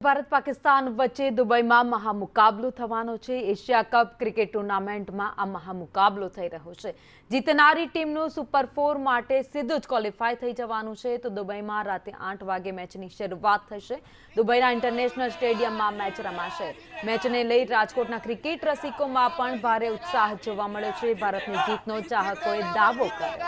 ભારત પાકિસ્તાન વચ્ચે દુબઈમાં મહામુકાબલો થવાનો છે। એશિયા કપ ક્રિકેટ ટુર્નામેન્ટમાં આ મહામુકાબલો થઈ રહ્યો છે। જીતનારી ટીમનું સુપર 4 માટે સીધું જ ક્વોલિફાય થઈ જવાનું છે। તો દુબઈમાં રાતે 8 વાગે મેચની શરૂઆત થશે। દુબઈના ઇન્ટરનેશનલ સ્ટેડિયમમાં મેચ રમાશે। મેચને લઈ રાજકોટના ક્રિકેટ રસિકોમાં પણ ભારે ઉત્સાહ જોવા મળ્યો છે। ભારતની જીતનો ચાહકોએ દાવો કર્યો।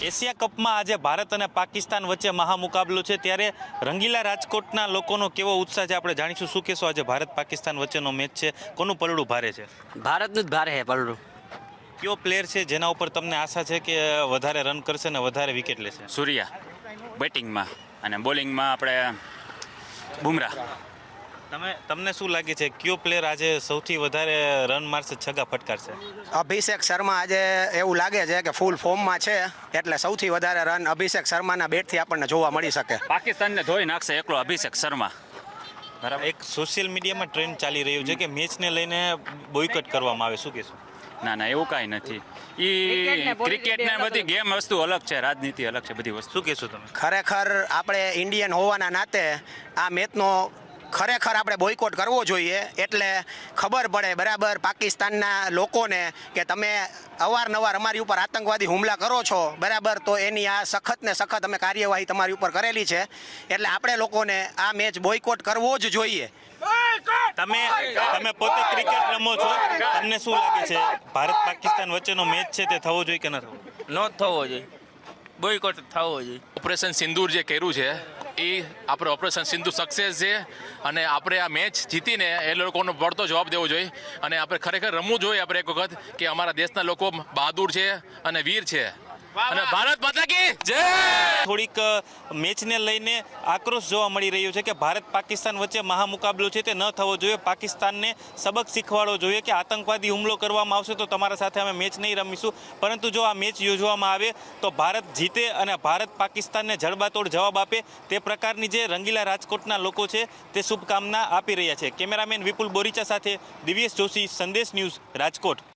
એશિયા કપમાં આજે ભારત અને પાકિસ્તાન વચ્ચે મહામુકાબલો છે, ત્યારે રંગીલા રાજકોટના લોકોનો કેવો ઉત્સાહ છે આપણે જાણીશું। શું કહેશો, આજે ભારત પાકિસ્તાન વચ્ચેનો મેચ છે, કોનું પલડું ભારે છે? ભારતનું જ ભારે છે પલડું। કયો પ્લેયર છે જેના ઉપર તમને આશા છે કે વધારે રન કરશે અને વધારે વિકેટ લેશે? સૂર્યા બેટિંગમાં અને બોલિંગમાં આપણે બુમરાહ। તમને શું લાગે છે કયો પ્લેયર આજે સૌથી વધારે રન મારશે, છગ્ગા ફટકારશે? અભિષેક શર્મા આજે એવું લાગે છે કે ફૂલ ફોર્મમાં છે, એટલે સૌથી વધારે રન અભિષેક શર્માના બેટથી આપણને જોવા મળી શકે। પાકિસ્તાનને ધોઈ નાખશે એકલો અભિષેક શર્મા। બરાબર, એક સોશિયલ મીડિયામાં ટ્રેન્ડ ચાલી રહ્યું છે કે મેચને લઈને બોયકોટ કરવામાં આવે, શું કહેશો? ના એવું કાંઈ નથી। એ ક્રિકેટને બધી ગેમ વસ્તુ અલગ છે, રાજનીતિ અલગ છે, બધી વસ્તુ। શું કહેશો તમે? ખરેખર આપણે ઇન્ડિયન હોવાના નાતે આ મેચનો ખરેખર આપણે બોયકોટ કરવો જોઈએ, એટલે ખબર પડે બરાબર પાકિસ્તાનના લોકોને કે તમે અવારનવાર અમારી ઉપર આતંકવાદી હુમલા કરો છો બરાબર, તો એની આ સખત ને સખત અમે કાર્યવાહી તમારી ઉપર કરેલી છે, એટલે આપણે લોકોને આ મેચ બોયકોટ કરવો જ જોઈએ। તમે પોતે ક્રિકેટ રમો છો, તમને શું લાગે છે ભારત પાકિસ્તાન વચ્ચેનો મેચ છે તે થવો જોઈએ કે ન થવો? ન થવો જોઈએ, બોયકોટ થવો જોઈએ। ઓપરેશન સિંદૂર જે કર્યું છે એ આપણે ઓપરેશન સિંદૂર સક્સેસ છે, અને આપણે આ મેચ જીતીને એ લોકોનો પડતો જવાબ દેવો જોઈએ, અને આપણે ખરેખર રમવું જોઈએ આપણે એક વખત કે અમારા દેશના લોકો બહાદુર છે અને વીર છે, અને ભારત માતા કી જય। થોડીક મેચને લઈને આક્રોશ જોવા મળી રહ્યો છે કે ભારત પાકિસ્તાન વચ્ચે મહામુકાબલો છે તે ન થવો જોઈએ। પાકિસ્તાનને સબક શીખવાડવો જોઈએ કે આતંકવાદી હુમલો કરવામાં આવશે તો તમારા સાથે અમે મેચ નહીં રમીશું, પરંતુ જો આ મેચ યોજવામાં આવે તો ભારત જીતે અને ભારત પાકિસ્તાનને જડબાતોડ જવાબ આપે, તે પ્રકારની જે રંગીલા રાજકોટના લોકો છે તે શુભકામના આપી રહ્યા છે। કેમેરામેન વિપુલ બોરીચા સાથે દિવ્યેશ જોશી, સંદેશ ન્યૂઝ, રાજકોટ।